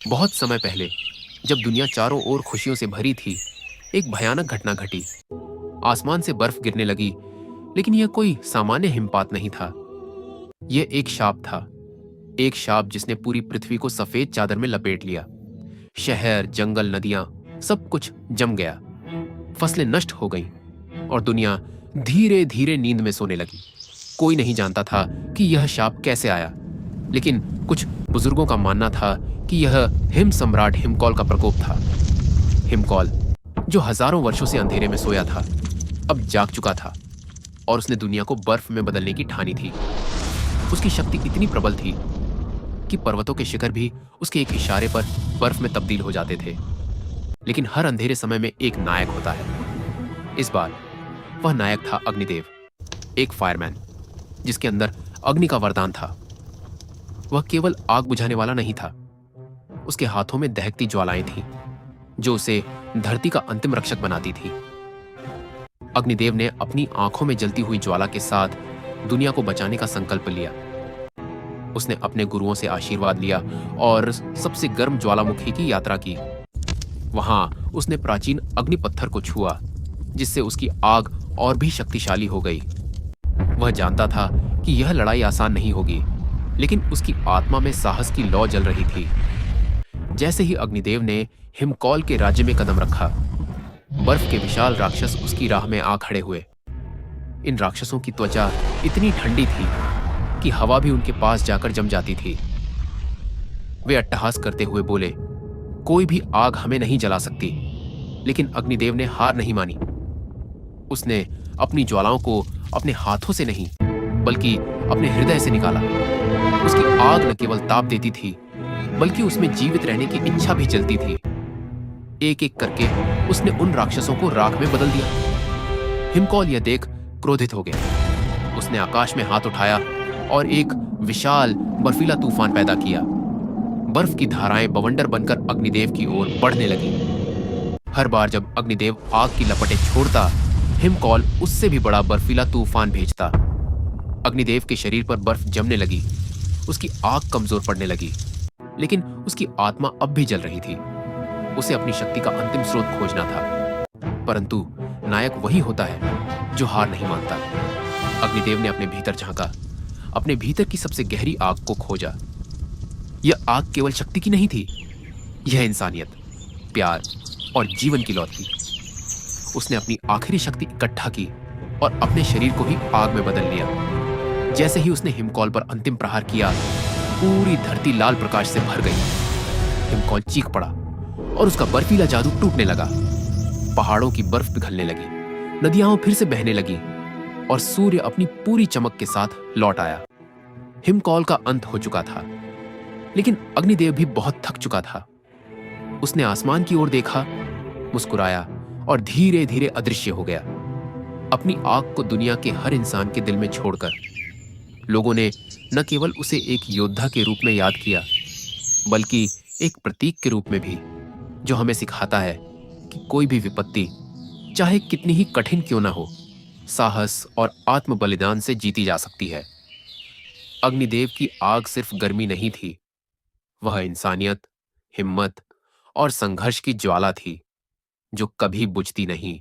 बहुत समय पहले, जब दुनिया चारों ओर खुशियों से भरी थी, एक भयानक घटना घटी। आसमान से बर्फ गिरने लगी, लेकिन यह कोई सामान्य हिमपात नहीं था। यह एक शाप था। एक शाप जिसने पूरी पृथ्वी को सफेद चादर में लपेट लिया। शहर, जंगल, नदियां, सब कुछ जम गया। फसलें नष्ट हो गईं और दुनिया धीरे धीरे नींद में सोने लगी। कोई नहीं जानता था कि यह शाप कैसे आया, लेकिन कुछ बुजुर्गों का मानना था कि यह हिम सम्राट हिमकौल का प्रकोप था। हिमकौल, जो हजारों वर्षों से अंधेरे में सोया था, अब जाग चुका था और उसने दुनिया को बर्फ में बदलने की ठानी थी। उसकी शक्ति इतनी प्रबल थी कि पर्वतों के शिखर भी उसके एक इशारे पर बर्फ में तब्दील हो जाते थे। लेकिन हर अंधेरे समय में एक नायक होता है। इस बार वह नायक था अग्निदेव, एक फायरमैन जिसके अंदर अग्नि का वरदान था। वह केवल आग बुझाने वाला नहीं था, उसके हाथों में दहकती ज्वालाएं थीं, जो उसे धरती का अंतिम रक्षक बनाती थी। अग्निदेव ने अपनी आंखों में जलती हुई ज्वाला के साथ दुनिया को बचाने का संकल्प लिया। उसने अपने गुरुओं से आशीर्वाद लिया और सबसे गर्म ज्वालामुखी की यात्रा की। वहां उसने प्राचीन अग्नि पत्थर को छुआ, जिससे उसकी आग और भी शक्तिशाली हो गई। वह जानता था कि यह लड़ाई आसान नहीं होगी, लेकिन उसकी आत्मा में साहस की लौ जल रही थी। जैसे ही अग्निदेव ने हिमकौल के राज्य में कदम रखा, बर्फ के विशाल राक्षस उसकी राह में आ खड़े हुए। इन राक्षसों की त्वचा इतनी ठंडी थी कि हवा भी उनके पास जाकर जम जाती थी। वे अट्टहास करते हुए बोले, कोई भी आग हमें नहीं जला सकती। लेकिन अग्निदेव ने हार नहीं मानी। उसने अपनी ज्वालाओं को अपने हाथों से नहीं, बल्कि अपने हृदय से निकाला। उसकी आग न केवल ताप देती थी, बल्कि उसमें जीवित रहने की इच्छा भी जलती थी। एक एक करके उसने उन राक्षसों को राख में बदल दिया। हिमकौल यह देख क्रोधित हो गया। उसने आकाश में हाथ उठाया और एक विशाल बर्फीला तूफान पैदा किया। बर्फ की धाराएं बवंडर बनकर अग्निदेव की ओर बढ़ने लगी। हर बार जब अग्निदेव आग की लपटें छोड़ता, हिमकौल उससे भी बड़ा बर्फीला तूफान भेजता। अग्निदेव के शरीर पर बर्फ जमने लगी, उसकी आग कमजोर पड़ने लगी, लेकिन उसकी आत्मा अब भी जल रही थी। उसे अपनी शक्ति का अंतिम स्रोत खोजना था। परंतु नायक वही होता है जो हार नहीं मानता। अग्निदेव ने अपने भीतर झांका, अपने भीतर की सबसे गहरी आग को खोजा। यह आग केवल शक्ति की नहीं थी, यह इंसानियत, प्यार और जीवन की लौ थी। उसने अपनी आखिरी शक्ति इकट्ठा की और अपने शरीर को ही आग में बदल लिया। जैसे ही उसने हिमकौल पर अंतिम प्रहार किया, पूरी धरती लाल प्रकाश से भर गई। हिमकौल चीख पड़ा और उसका बर्फीला जादू टूटने लगा। पहाड़ों की बर्फ पिघलने लगी, नदियां फिर से बहने लगी और सूर्य अपनी पूरी चमक के साथ लौट आया। हिमकौल का अंत हो चुका था, लेकिन अग्निदेव भी बहुत थक चुका था। उसने आसमान की ओर देखा, मुस्कुराया और धीरे धीरे अदृश्य हो गया, अपनी आग को दुनिया के हर इंसान के दिल में छोड़कर। लोगों ने न केवल उसे एक योद्धा के रूप में याद किया, बल्कि एक प्रतीक के रूप में भी, जो हमें सिखाता है कि कोई भी विपत्ति, चाहे कितनी ही कठिन क्यों ना हो, साहस और आत्म बलिदान से जीती जा सकती है। अग्निदेव की आग सिर्फ गर्मी नहीं थी, वह इंसानियत, हिम्मत और संघर्ष की ज्वाला थी, जो कभी बुझती नहीं।